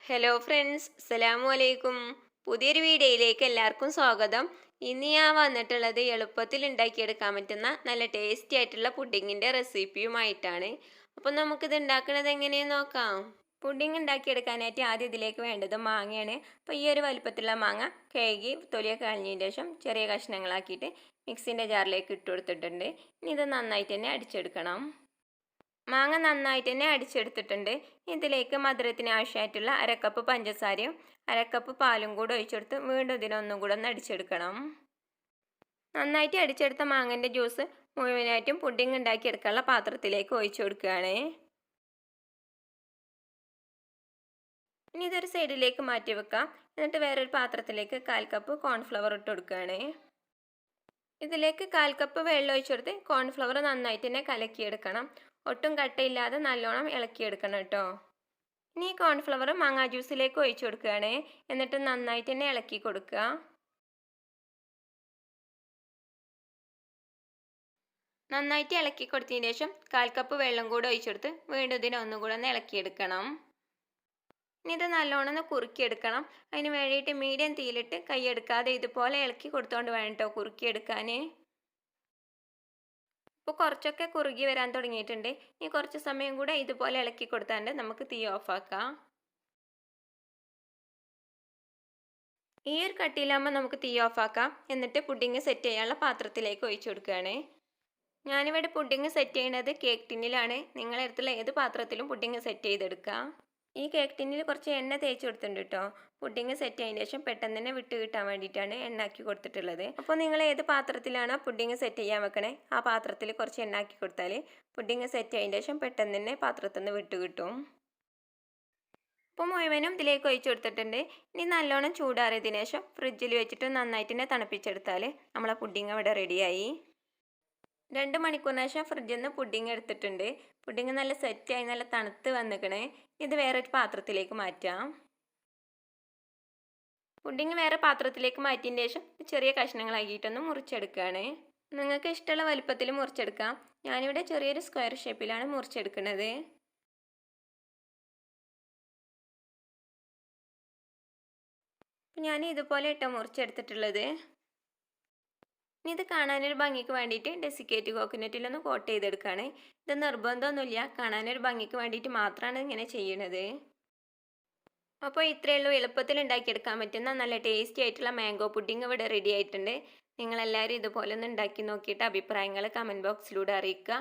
Hello friends, അസ്സലാമു അലൈക്കും. പുതിയൊരു വീഡിയോയിലേക്ക് എല്ലാവർക്കും സ്വാഗതം. ഇന്ന് ഞാൻ വന്നിട്ടുള്ളത് എളുപ്പത്തിൽ ഉണ്ടാക്കിയെടുക്കാൻ പറ്റുന്ന നല്ല ടേസ്റ്റി ആയിട്ടുള്ള പുഡിങ്ങിൻ്റെ റെസിപ്പിയുമായിട്ടാണ്. അപ്പം നമുക്കിത് ഉണ്ടാക്കുന്നത് എങ്ങനെയെന്ന് നോക്കാം. പുഡിങ് ഉണ്ടാക്കിയെടുക്കാനായിട്ട് ആദ്യം ഇതിലേക്ക് വേണ്ടത് മാങ്ങയാണ്. അപ്പോൾ ഈ ഒരു വലുപ്പത്തിലുള്ള മാങ്ങ കഴുകി തൊലിയൊക്കെ കളഞ്ഞതിന് ശേഷം ചെറിയ കഷ്ണങ്ങളാക്കിയിട്ട് മിക്സിൻ്റെ ജാറിലേക്ക് ഇട്ട് കൊടുത്തിട്ടുണ്ട്. ഇനി ഇത് നന്നായിട്ട് തന്നെ അടിച്ചെടുക്കണം. മാങ്ങ നന്നായിട്ട് തന്നെ അടിച്ചെടുത്തിട്ടുണ്ട്. ഇതിലേക്ക് മധുരത്തിന് ആവശ്യമായിട്ടുള്ള അരക്കപ്പ് പഞ്ചസാരയും അരക്കപ്പ് പാലും കൂടെ ഒഴിച്ചെടുത്ത് വീണ്ടും ഇതിനൊന്നും കൂടെ ഒന്ന് അടിച്ചെടുക്കണം. നന്നായിട്ട് അടിച്ചെടുത്ത മാങ്ങൻ്റെ ജ്യൂസ് മുഴുവനായിട്ടും പുഡിങ് ഉണ്ടാക്കിയെടുക്കാനുള്ള പാത്രത്തിലേക്ക് ഒഴിച്ചു കൊടുക്കുകയാണ്. ഇനി ഇതൊരു സൈഡിലേക്ക് മാറ്റി വെക്കാം. എന്നിട്ട് വേറൊരു പാത്രത്തിലേക്ക് 1/4 കപ്പ് കോൺഫ്ലവർ ഇട്ട് കൊടുക്കുകയാണ്. ഇതിലേക്ക് 1/4 കപ്പ് വെള്ളം ഒഴിച്ചെടുത്ത് കോൺഫ്ലവർ നന്നായിട്ട് തന്നെ കലക്കിയെടുക്കണം. ഒട്ടും കട്ടയില്ലാതെ നല്ലോണം ഇളക്കിയെടുക്കണം കേട്ടോ. ഇനി ഈ കോൺഫ്ലവർ മാങ്ങാ ജ്യൂസിലേക്ക് ഒഴിച്ചു കൊടുക്കുകയാണ്. എന്നിട്ട് നന്നായിട്ട് തന്നെ ഇളക്കി കൊടുക്കുക. നന്നായിട്ട് ഇളക്കി കൊടുത്തതിന് ശേഷം 1/4 കപ്പ് വെള്ളം കൂടെ ഒഴിച്ചെടുത്ത് വീണ്ടും ഇതിനെ ഒന്നും കൂടെ ഒന്ന് ഇളക്കിയെടുക്കണം. ഇനി ഇത് നല്ലോണം ഒന്ന് കുറുക്കിയെടുക്കണം. അതിന് വേണ്ടിയിട്ട് മീഡിയം തീയിലിട്ട് കൈയെടുക്കാതെ ഇതുപോലെ ഇളക്കി കൊടുത്തോണ്ട് വേണം കേട്ടോ കുറുക്കിയെടുക്കാൻ. ഇപ്പോൾ കുറച്ചൊക്കെ കുറുകി വരാൻ തുടങ്ങിയിട്ടുണ്ട്. ഇനി കുറച്ച് സമയം കൂടെ ഇതുപോലെ ഇളക്കി കൊടുത്താണ്ട് നമുക്ക് തീ ഓഫാക്കാം. ഈ ഒരു കട്ടിയിലാകുമ്പോൾ നമുക്ക് തീ ഓഫാക്കാം. എന്നിട്ട് പുഡിങ് സെറ്റ് ചെയ്യാനുള്ള പാത്രത്തിലേക്ക് ഒഴിച്ചു കൊടുക്കുകയാണ്. ഞാനിവിടെ പുഡിങ് സെറ്റ് ചെയ്യുന്നത് കേക്ക് ടിന്നിലാണ്. നിങ്ങളുടെ അടുത്തുള്ള ഏത് പാത്രത്തിലും പുഡിങ് സെറ്റ് ചെയ്തെടുക്കുക. ഈ കേക്ക് ടിന്നിൽ കുറച്ച് എണ്ണ തേച്ച് കൊടുത്തിട്ടുണ്ട് കേട്ടോ. പുഡിങ് സെറ്റ് ചെയ്തതിന് ശേഷം പെട്ടെന്ന് തന്നെ വിട്ട് കിട്ടാൻ വേണ്ടിയിട്ടാണ് എണ്ണാക്കി കൊടുത്തിട്ടുള്ളത്. അപ്പോൾ നിങ്ങൾ ഏത് പാത്രത്തിലാണോ പുഡിങ് സെറ്റ് ചെയ്യാൻ വെക്കണേ ആ പാത്രത്തിൽ കുറച്ച് എണ്ണാക്കി കൊടുത്താൽ പുഡിങ് സെറ്റ് ചെയ്തതിന് ശേഷം പെട്ടെന്ന് തന്നെ പാത്രത്തിൽ നിന്ന് വിട്ട് കിട്ടും. അപ്പോൾ മുഴുവനും ഇതിലേക്ക് ഒഴിച്ചു കൊടുത്തിട്ടുണ്ട്. ഇനി നല്ലോണം ചൂടാറിയതിനു ശേഷം ഫ്രിഡ്ജിൽ വെച്ചിട്ട് നന്നായിട്ട് തന്നെ തണുപ്പിച്ചെടുത്താൽ നമ്മളെ പുഡിങ് ഇവിടെ റെഡിയായി. 2 മണിക്കൂറിന് ശേഷം ഫ്രിഡ്ജിൽ നിന്ന് പുഡിങ് എടുത്തിട്ടുണ്ട്. പുഡിങ് നല്ല സെറ്റായി നല്ല തണുത്ത് വന്നിക്കണേ. ഇത് വേറൊരു പാത്രത്തിലേക്ക് മാറ്റാം. പുഡിങ് വേറെ പാത്രത്തിലേക്ക് മാറ്റിയതിന് ശേഷം ചെറിയ കഷ്ണങ്ങളാക്കിയിട്ടൊന്ന് മുറിച്ചെടുക്കുകയാണ്. നിങ്ങൾക്ക് ഇഷ്ടമുള്ള വലുപ്പത്തിൽ മുറിച്ചെടുക്കാം. ഞാനിവിടെ ചെറിയൊരു സ്ക്വയർ ഷേപ്പിലാണ് മുറിച്ചെടുക്കുന്നത്. ഞാൻ ഇതുപോലെ ഇട്ടോ മുറിച്ചെടുത്തിട്ടുള്ളത്. ഇനി ഇത് കാണാനൊരു ഭംഗിക്ക് വേണ്ടിയിട്ട് ഡെസിക്കേറ്റ് കോക്കനട്ടിലൊന്ന് കോട്ട് ചെയ്തെടുക്കുകയാണ്. ഇത് നിർബന്ധമൊന്നുമില്ല, കാണാനൊരു ഭംഗിക്ക് വേണ്ടിയിട്ട് മാത്രമാണ് ഇങ്ങനെ ചെയ്യണത്. അപ്പോൾ ഇത്രയേ ഉള്ളൂ, എളുപ്പത്തിൽ ഉണ്ടാക്കിയെടുക്കാൻ പറ്റുന്ന നല്ല ടേസ്റ്റി ആയിട്ടുള്ള മാംഗോ പുഡിങ് ഇവിടെ റെഡി ആയിട്ടുണ്ട്. നിങ്ങളെല്ലാവരും ഇതുപോലെ ഒന്ന് ഉണ്ടാക്കി നോക്കിയിട്ട് അഭിപ്രായങ്ങൾ കമൻറ്റ് ബോക്സിലൂടെ അറിയിക്കുക.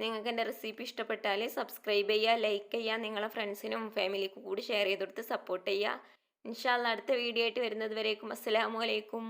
നിങ്ങൾക്ക് എൻ്റെ റെസിപ്പി ഇഷ്ടപ്പെട്ടാൽ സബ്സ്ക്രൈബ് ചെയ്യുക, ലൈക്ക് ചെയ്യുക, നിങ്ങളെ ഫ്രണ്ട്സിനും ഫാമിലിക്കും കൂടി ഷെയർ ചെയ്ത് കൊടുത്ത് സപ്പോർട്ട് ചെയ്യുക. ഇൻഷാ അല്ലാഹ് അടുത്ത വീഡിയോ ആയിട്ട് വരുന്നത് വരേക്കും അസ്സലാമു അലൈക്കും.